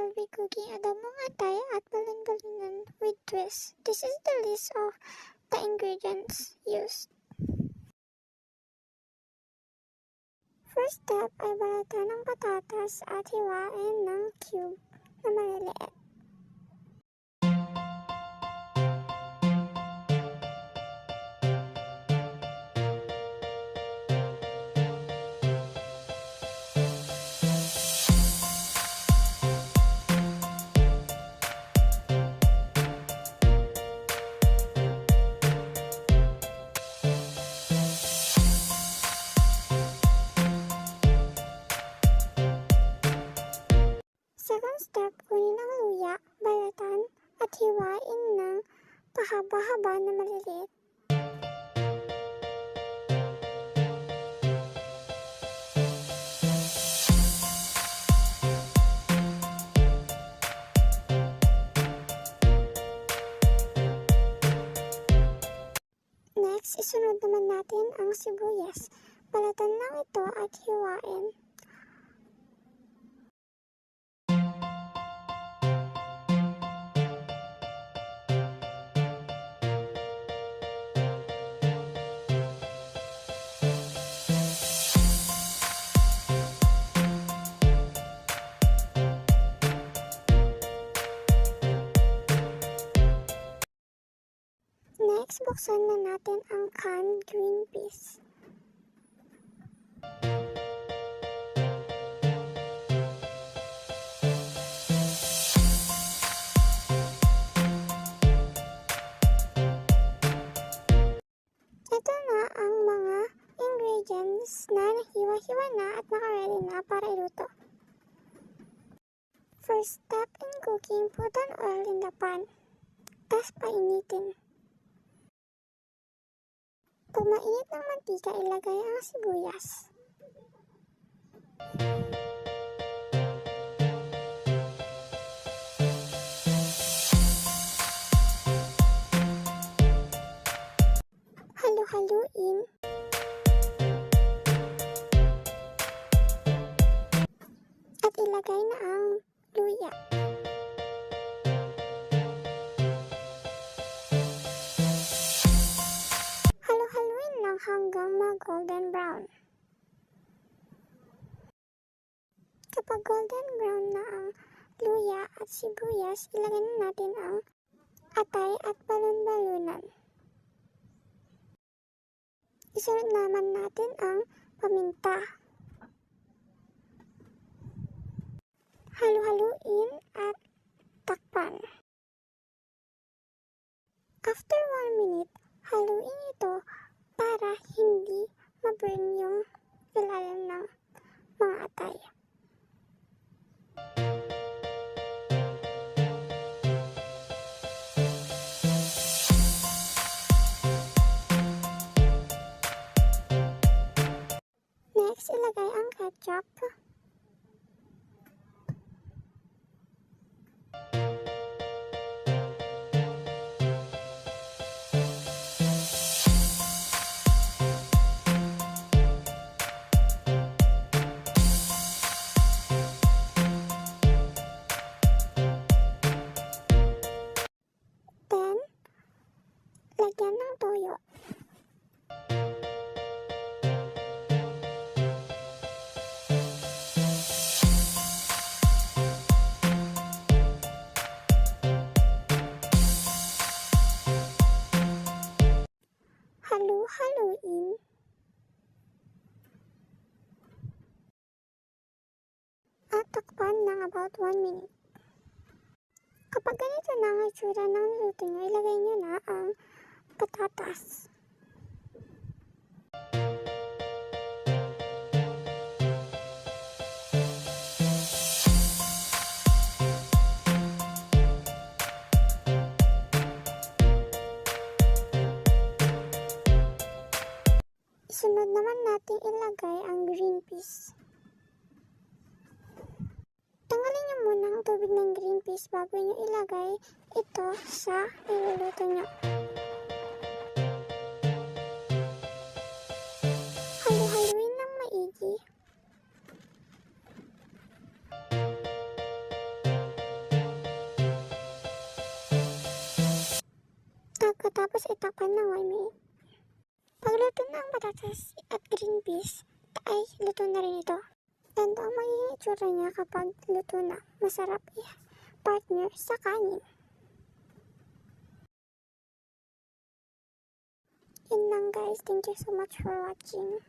will be cooking adobong atay at balon-balonan with twist. This is the list of the ingredients used. First step ay balatan ng patatas at hiwain ng cube na maliliit. Second step, kunin ang luya, balatan at hiwain ng pahaba-haba na maliliit. Next, isunod naman natin ang sibuyas. Balatan lang ito at hiwain. Next, buksan na natin ang canned green peas. Ito na ang mga ingredients na nahiwa-hiwa na at naka-ready na para iluto. First step in cooking, put an oil in the pan. Tapos painitin. Pag mainit ng mantika, ilagay ang sibuyas. Halu-haluin. At ilagay na ang luya. Halu-haluin lang hanggang mag-golden brown. Kapag golden brown na ang luya at sibuyas, ilagay na natin ang atay at balon-balunan. Isunod naman natin ang paminta. Halu-haluin at takpan. After 1 minute, haluin ito para hindi ma-burn yung ilalim ng mga atay. Next, ilagay ang ketchup. Then, lagyan ng toyo. Halu-haluin. At takpan ng about 1 minute. Kapag ganito na ang itsura ng luto nyo, ilagay nyo na ang patatas. Sunod naman natin ilagay ang green peas. Tanggalin nyo muna ang tubig ng green peas bago nyo ilagay ito sa iluluto nyo. Halu-haluin ng maigi. Tapos itakpan ng 1 minute. Pagluto ng patatas at green peas, ay luto na rin ito. Ganito ang magiging itsura niya kapag luto na. Masarap partner sa kanin. Yun lang guys. Thank you so much for watching.